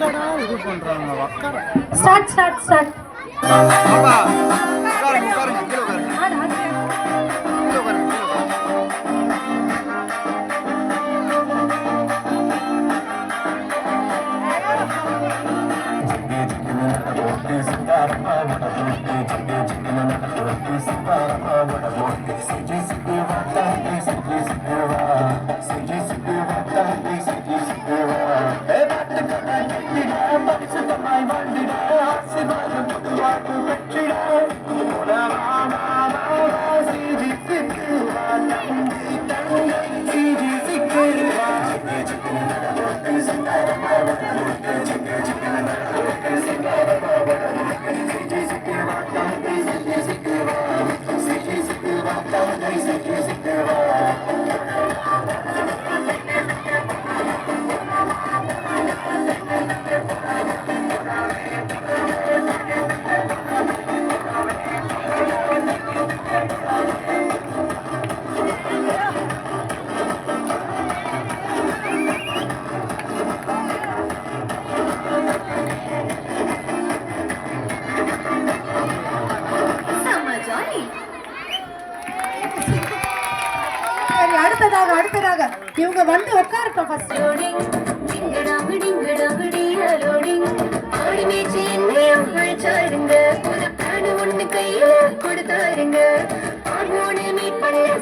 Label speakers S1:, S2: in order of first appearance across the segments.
S1: இது பண்றாங்க உட்கார
S2: ஸ்டார்ட்
S1: பாப்பா உட்காருங்க உட்காருங்க கீழே உட்காருங்க கீழே உட்காருங்க
S2: அடுத்ததாக இவங்க வந்து உட்காரட்டும் ஃபர்ஸ்ட்.
S3: கொடுத்தாருங்க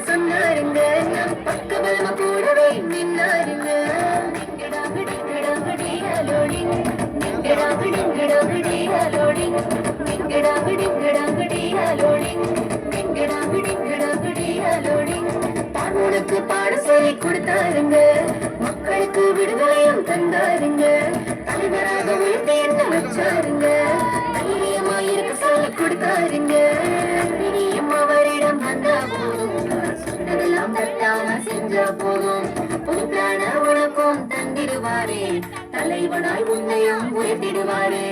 S3: சொன்னாருங்க நம் பக்கபலம கூடவே நின்னாருங்க உனக்கு பாட சொல்லி கொடுத்தாருங்க மக்களுக்கு விடுதலையும் தந்தாருங்க தலைவராக உயர்த்தி என்ன வச்சாருங்க தைரியமா இருக்க சொல்லி கொடுத்தாருங்க அவரிடம் வந்தா போதும் சொன்னதெல்லாம் தட்டாம செஞ்சா போதும் பொதுக்கான உனக்கும் தந்திடுவாரே தலைவனாய் உன்னையும் உயர்த்திடுவாரே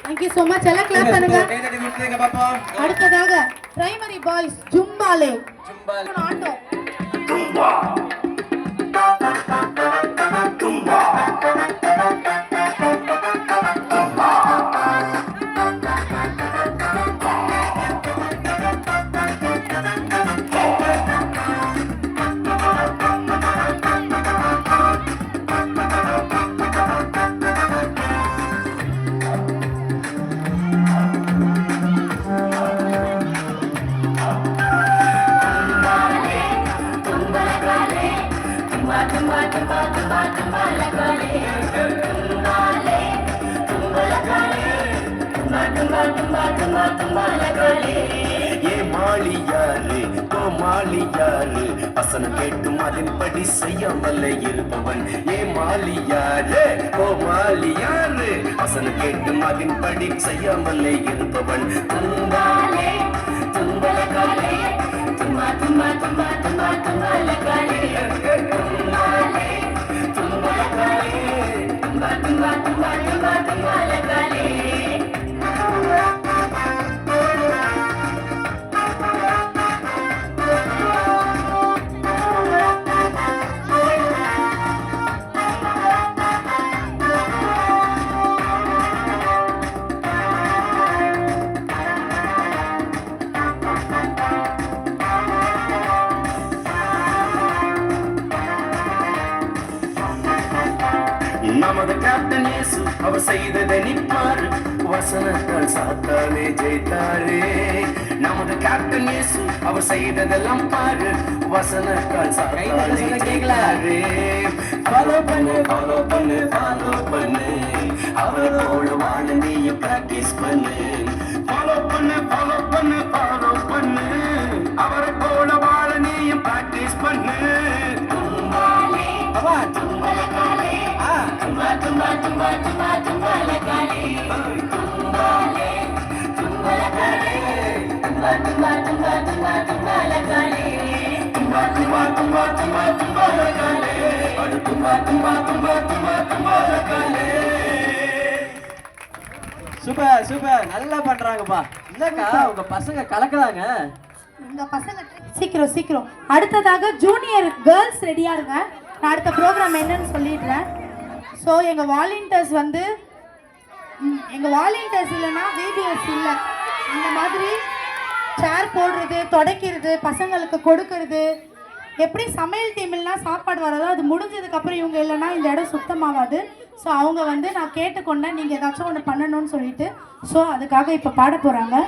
S2: Thank you so much. எல்லாம் கிளாப் பண்ணுங்க. அடுத்ததாக பிரைமரி பாய்ஸ் ஜும்பாலே ஆண்டோ தும்பா தும்பா வசனம் கேட்டும் அதன்படி செய்யாமல்ல இருப்பவன் ஏமாலியாரு கோமாலியாரு வசனம் கேட்டும் அதன்படி செய்யாமல்ல இருப்பவன் தும்பாலே தும்பலகாலே தும்மா தும்மா தும்மா தும்மா தும்பலகாலே தும்பாலே தும்பலகாலே தும்மா தும்மா தும்மா தும்மா தும்பலகாலே நமது கேப்டன் இயேசு அவர் செய்ததை நிற்பாரு வசனத்தால் சாத்தானே ஜெயித்தாரே நமது கேப்டன் இயேசு அவர் செய்ததெல்லாம் பாரு வசனத்தால் சாத்தானே ஜெயித்தாரே ஃபாலோ பண்ணு ஃபாலோ பண்ணு ஃபாலோ பண்ணு அவர் போல வாழ நீயும் பிராக்டிஸ் பண்ணு ஃபாலோ பண்ணு ஃபாலோ பண்ணு ஃபாலோ பண்ணு அவரை போல வாழ நீயும் பிராக்டிஸ் பண்ணு தும்பாலே அவா தும்பலகாலே tumba tumba tumba tumba tumba la kale tumbale tumba la kale
S3: தும்பாலகாலே
S4: சூப்பர் சூப்பர் நல்லா பண்றாங்கப்பா. இல்லக்கா உங்க பசங்க கலக்குறாங்க.
S5: இந்த பசங்க சீக்கிரம் சீக்கிரம். அடுத்ததாக ஜூனியர் கேர்ள்ஸ் ரெடியா இருங்க. நான் அடுத்த ப்ரோக்ராம் என்னன்னு சொல்லிடுறேன். ஸோ எங்கள் வாலண்டியர்ஸ் வந்து எங்கள் வாலண்டியர்ஸ் இல்லைன்னா விபிஎஸ் இல்லை. இந்த மாதிரி சேர் போடுறது, துடைக்கிறது, பசங்களுக்கு கொடுக்கறது, எப்படி சமையல் டீம்லாம் சாப்பாடு வரதோ அது முடிஞ்சதுக்கப்புறம் இவங்க இல்லைன்னா இந்த இடம் சுத்தமாகாது. ஸோ அவங்க வந்து நான் கேட்டுக்கொண்டேன் நீங்கள் ஏதாச்சும் ஒன்று பண்ணணும்னு சொல்லிட்டு. ஸோ அதுக்காக இப்போ பாட போகிறாங்க.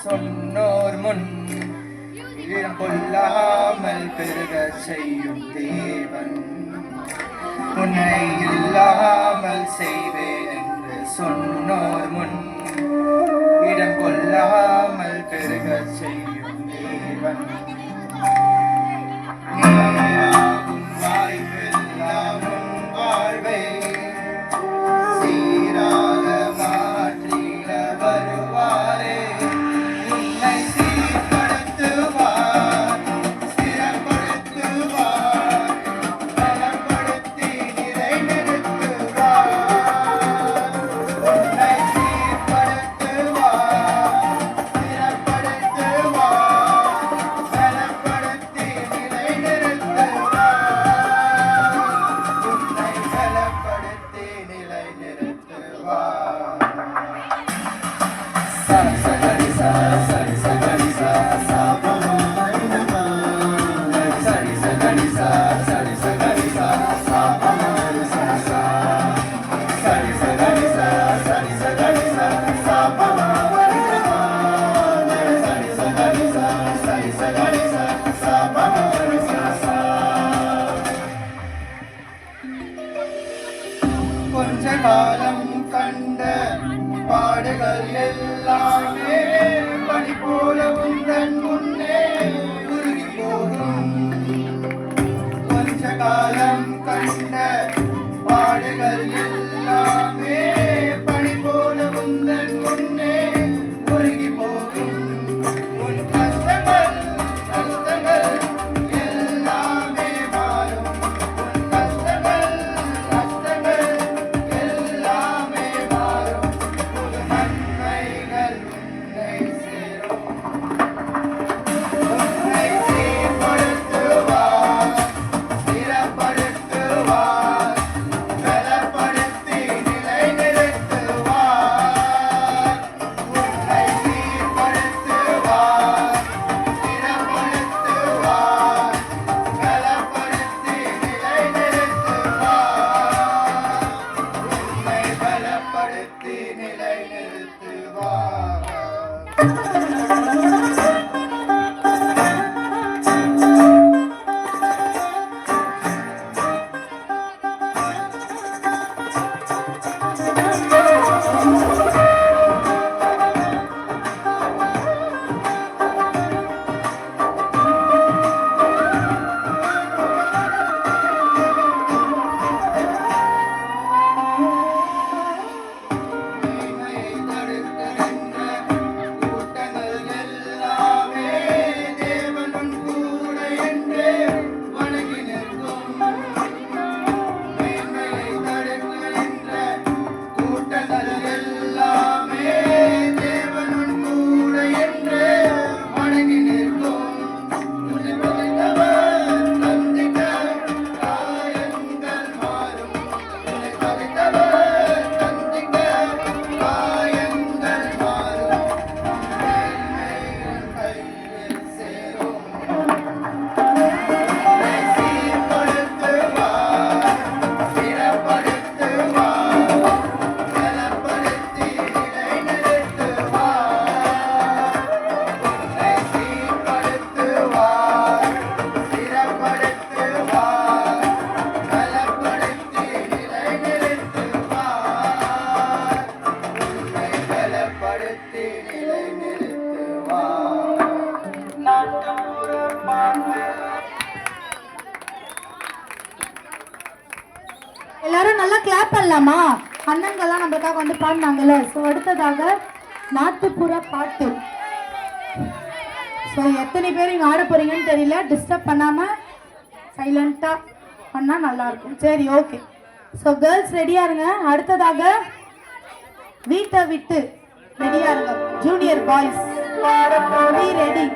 S1: சொன்னோர் முன் இடம் கொள்ளாமல் பெருக செய்யும் தேவன், உன்னை இல்லாமல் செய்வேன் என்று சொன்னோர் முன் இடம் கொள்ளாமல் பெருக செய்யும் தேவன். நீராகும் வாய்ப்பெல்லாம் உன் வாழ்வை சீராக மாற்றிட வருவாரே. கொஞ்ச காலம் கண்ட பாடுகள் எல்லாமே பனி போல உந்தன் முன்னே உருகி போகும். கொஞ்ச காலம் கண்ட பாடுகள் எல்லாமே பனி போல உந்தன் முன்னே உருகி போகும். உன் கஷ்டங்கள் கஷ்டங்கள் எல்லாமே மாறும். உன் கஷ்டங்கள் கஷ்டங்கள் எல்லாமே மாறும். புது நன்மைகள் உன்னை சேரும். உன்னை சீர்படுத்துவார், ஸ்திரப்படுத்துவார், பலப்படுத்துவார்.
S5: எல்லாரும் நல்லா கிளாப் பண்ணலாமா? அண்ணன்கள்லாம் நம்மளுக்காக வந்து பாடினாங்கல்ல. ஸோ அடுத்ததாக நாட்டுப்புற பாட்டு. ஸோ எத்தனை பேர் இங்கே ஆட போறீங்கன்னு தெரியல. டிஸ்டர்ப் பண்ணாம சைலண்டா பண்ணா நல்லா இருக்கும். சரி, ஓகே. ஸோ கேர்ள்ஸ் ரெடியா இருங்க. அடுத்ததாக வீட்டை விட்டு ரெடியா இருங்க. Junior boys ready.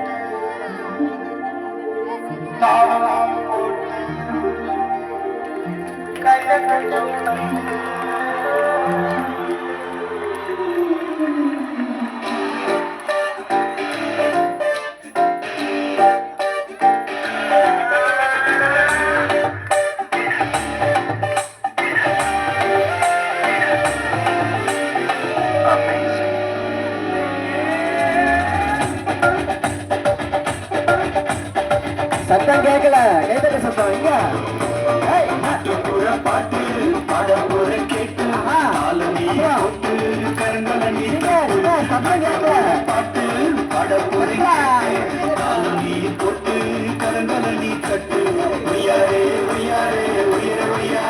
S4: சத்தம் கேட்கல, கைதட்ட சத்தம் இங்க.
S2: நாட்டுப்புற பாட்டு பாடப்புற கேட்டு ஆலமி போட்டு கரங்களி
S4: சத்தம் கேட்கல.
S2: பாட்டு பாடப்புற கேட்டு ஆலமி போட்டு கரங்களி கட்டு உய்யாரே உய்யாரே உயிர உய்யா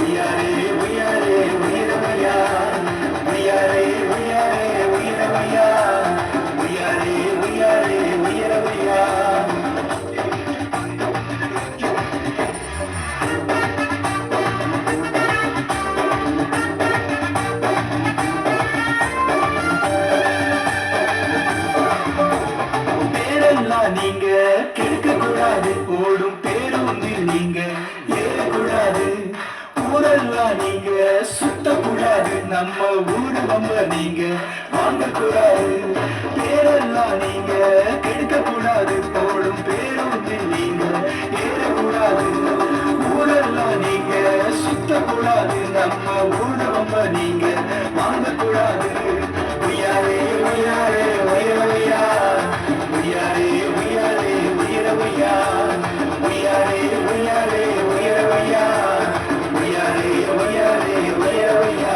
S2: உய்யாரே உய்யாரே உயிர உய்யா உய்யாரே உய்யாரே உயிர உய்யா உய்யாரே உய்யாரே உயிர உய்யா. நீங்க கெடுக்க கூடாது, ஓடும் பேருந்தில் நீங்க ஏறக்கூடாது, ஊரெல்லாம் நீங்க சுத்தக்கூடாது, நம்ம ஊரு வம்ப நீங்க வாங்கக்கூடாது, பேரெல்லாம் நீங்க கெடுக்க கூடாது, ஓடும் பேருந்தில் நீங்க ஏறக்கூடாது, ஊரெல்லாம் நீங்க சுத்தக்கூடாது, நம்ம ஊரு வம்ப நீங்க வாங்கக்கூடாது. உய்யாரே உய்யாரே உயரவையா உய்யாரே உய்யாரே உயிரவையா உய்யாரே உய்யாரே உயிரவையா உய்யாரே உய்யாரே உயிரவையா.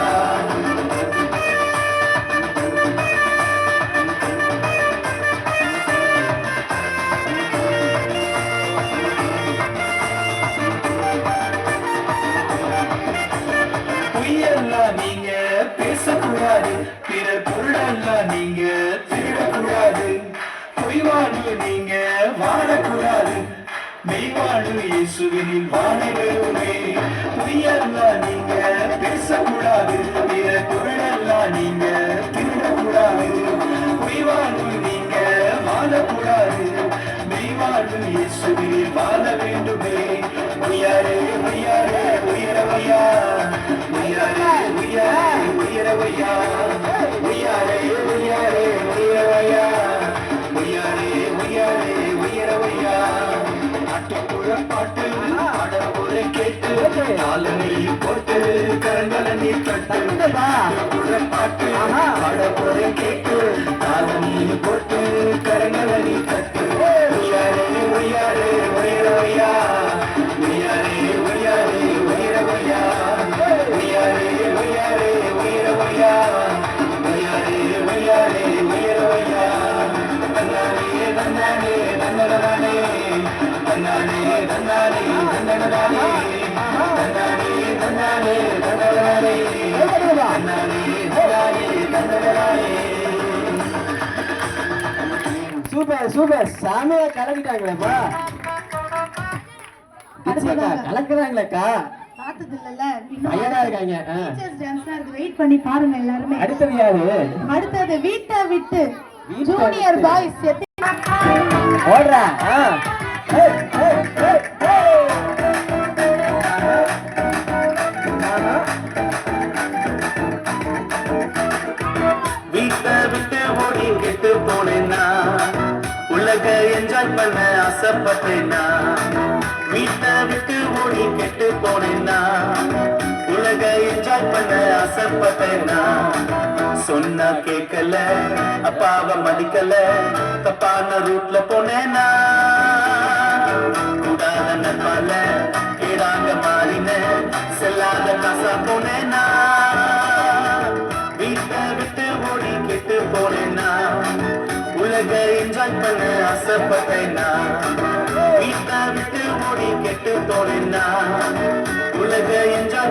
S2: பொய்யெல்லாம் நீங்க பேசக்கூடாது, பிற பொருளெல்லாம் நீங்க திருடக்கூடாது, பொய்வாழ்வு நீங்க வாழக்கூடாது, மெய்வாழ்வு இயேசுவினில் வாழ வேண்டுமே. பொய்யெல்லாம் நீங்க பேசக்கூடாது, பிற பொருளெல்லாம் நீங்க திருடக்கூடாது, பொய்வாழ்வு நீங்க வாழக்கூடாது, மெய்வாழ்வு இயேசுவினில் வாழ வேண்டுமே. உய்யாரே உய்யாரே உயிரவையா உய்யாரே உய்யாரே உயிரவையா உய்யாரே உய்யாரே உயிரவையா உய்யாரே உய்யாரே உயிரவையா. நாட்டுப்புற பாட்டு பாடப்புற கேட்டு ஆலமி போட்டு கரங்களி கட்டு நாட்டுப்புற பாட்டு பாடப்புற கேட்டு ஆலமி போட்டு கரங்களி கட்டு உய்யாரே உய்யாரே உயிரவையா உய்யாரே உய்யாரே உயிரவையா உய்யாரே உய்யாரே உயிரவையா உய்யாரே உய்யாரே உயிரவையா. தன்னானே தன்னானே தன்னடனானே தன்னானே தன்னானே தன்னடனானே தன்னானே தன்னானே தன்னடனானே தன்னானே தன்னானே தன்னடனானே.
S4: சூப்பர் சூப்பர், சாமியா கலக்கிட்டாங்களேப்பா. கலக்குறாங்களேக்கா,
S5: பார்த்தது இல்லல்ல.
S4: ஐயரா இருக்காங்க.
S5: டீச்சர்ஸ் டான்ஸ்லாம் இருக்கு, வெயிட் பண்ணி பாருங்க எல்லாருமே.
S4: அடுத்தது யாரு?
S5: அடுத்தது வீட்டை விட்டு ஜூனியர் பாய்ஸ்.
S4: ஓடுறா.
S2: வீட்டை விட்டு ஓடி கெட்டு போனேன்னா உலக என்ஜாய் பண்ண ஆசைப்பட்டேன்னா வீட்டை விட்டு ஓடி கெட்டு போனேன்னா உலக என்ஜாய் பண்ண ஆசைப்பட்டேன்னா சொன்னா கேட்கல அப்பாவை மதிக்கல தப்பான ரூட்ல போனேன்னா கூடாத நட்பால கேடாங்க மாறின செல்லாத காசா போனேன்னா வீட்டை விட்டு ஓடி கெட்டு போனேன்னா உலக என்ஜாய் பண்ண ஆசைப்பட்டேன்னா வீட்டை விட்டு ஓடி கெட்டு போனேன்னா உலக என்ஜாய்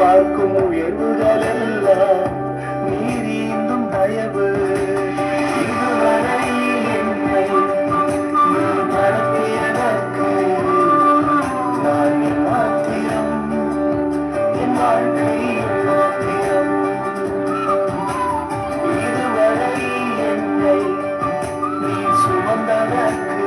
S2: பார்க்கும் உயர்வுகள் எல்லாம் மீறிந்தும் தயவு இதுவரை என்னை நீ நடத்தியதற்கு நான் நீ மாத்திரம் என் வாழ்க்கை மாத்திரம் இதுவரை என்னை நீ சுமந்ததற்கு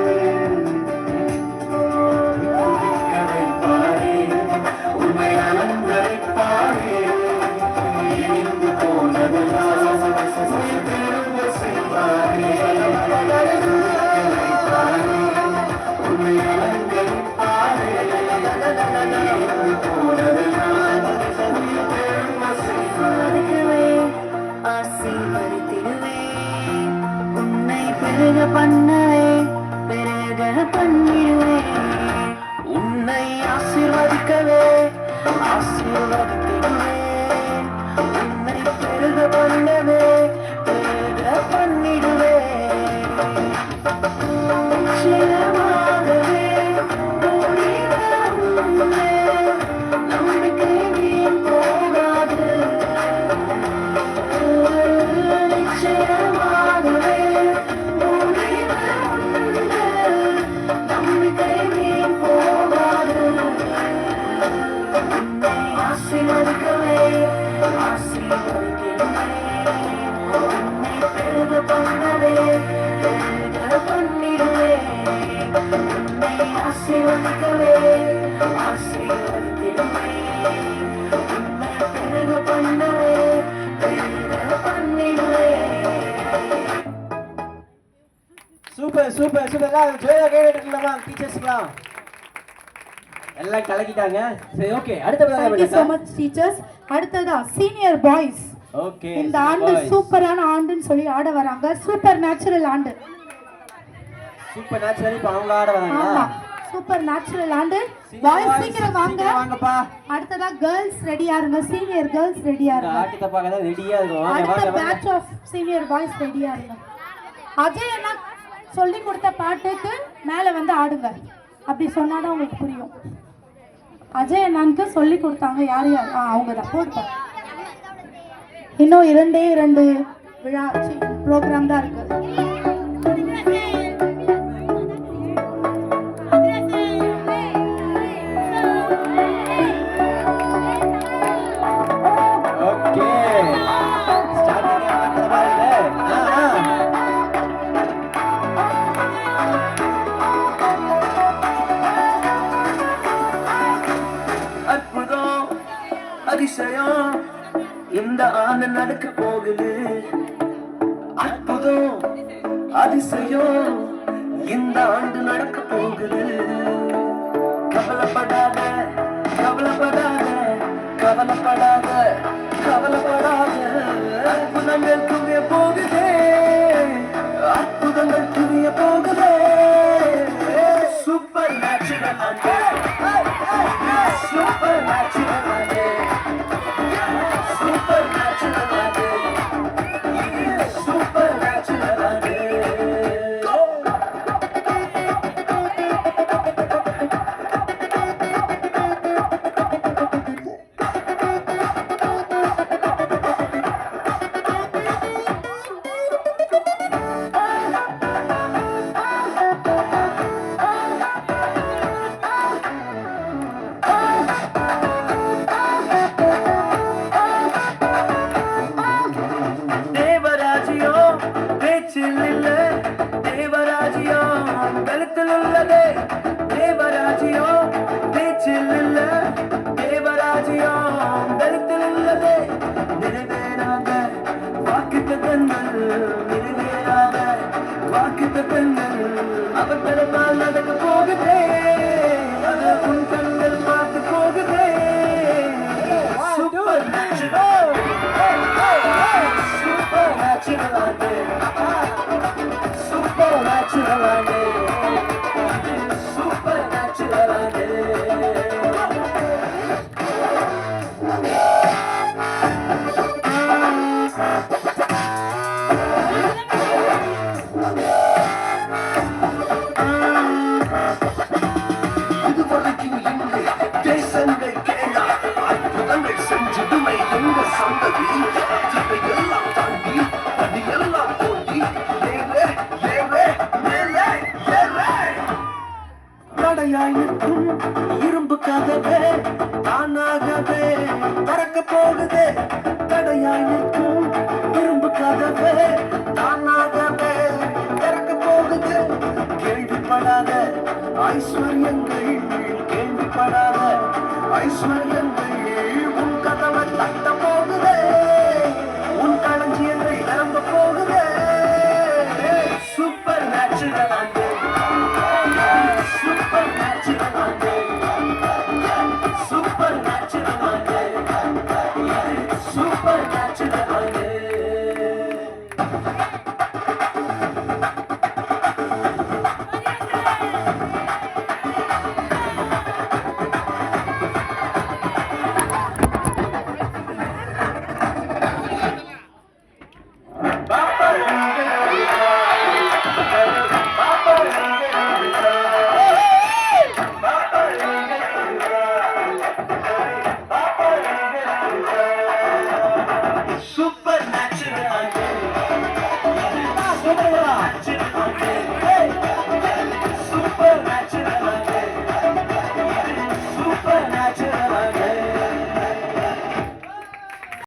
S3: பண்ணவே பெருக பண்ணிடுவேன்
S2: உன்னை ஆசீர்வதிக்கவே ஆசீர்வதித்திடுவேன் உன்னை பெருக பண்ணவே பெருக பண்ணிடுவேன் நிச்சயமாகவே முடிவே நம்பிக்கை வீண் போகாது நிச்சயமாகவே
S4: சூப்பர் சூப்பர் சூப்பர் எல்லாம் ஜோயா கேட்டுக்கலாமா டீச்சர்ஸ்லாம் எல்லாம் கலக்கிட்டாங்க சரி ஓகே
S5: Thank you so
S4: அடுத்த
S5: much teachers. அடுத்ததா சீனியர் பாய்ஸ்
S4: ஓகே
S5: இந்த ஆண்டு சூப்பரான ஆண்டுன்னு சொல்லி ஆட வராங்க. சூப்பர் நேச்சுரல் ஆண்டு.
S4: சூப்பர் நேச்சுரல் இப்ப அவங்க ஆட வராங்களா
S5: ஆமா சூப்பர் நேச்சுரல் ஆண்டு. பாய்ஸ் சீக்கிரம் வாங்க.
S4: வாங்கப்பா.
S5: அடுத்ததா கேர்ள்ஸ் ரெடியா இருங்க. சீனியர் கேர்ள்ஸ் ரெடியா இருங்க.
S4: ஆட்டத்தை பார்க்க தான் ரெடியா இருக்கும். வாங்க
S5: அடுத்த
S4: வாங்க
S5: பேட்ச் ஆஃப் சீனியர் பாய்ஸ் ரெடியா இருங்க. அஜய் அண்ணா சொல்லி கொடுத்த பாட்டுக்கு மேல வந்து ஆடுங்க. அப்படி சொன்னாதான் உங்களுக்கு புரியும். அஜய் அண்ணாக்கு சொல்லி கொடுத்தாங்க யார் யார் அவங்க தான் போட்டு இன்னும் 2 விழா ப்ரோக்ராம் தான் இருக்கு.
S4: ஓகே ஸ்டார்டிங் ஆகறதா இல்ல
S2: அற்புதம் அதிசயம் இந்த ஆண்டு நடக்க போகுது அற்புதம் அதிசயம் இந்த ஆண்டு நடக்க போகுது கவலைப்படாத கவலைப்படாத கவலைப்படாத கவலைப்படாத அற்புதங்கள் குவிய போகுதே அற்புதங்கள் குவிய போகுதே supernatural supernatural supernatural supernatural அவசரத்தால் நடக்க போகுதே அது உன் கண்கள் பார்த்து போகுதே supernatural supernatural supernatural supernatural தேசங்கள் கேளா அற்புதங்கள் செஞ்ச தடையாய் நிற்கும் இரும்பு கதவே தானாகவே திறக்க போகுதே. தடையாய் நிற்கும் இரும்பு கதவே தானாகவே திறக்க போகுது. கேள்விப்படாத ஐஸ்வர்யங்கள், கேள்விப்படாத ஐஸ்வர்யங்கள் உன் கதவை தட்ட போகுதே. உன் களஞ்சியங்கள் நிரம்ப போகுதே. சூப்பர் நேச்சுரல் ஆண்டு, சூப்பர் நேச்சுரல் ஆண்டு, சூப்பர் நேச்சுரல் ஆண்டு, சூப்பர் நேச்சுரல் ஆண்டு. Supernatural.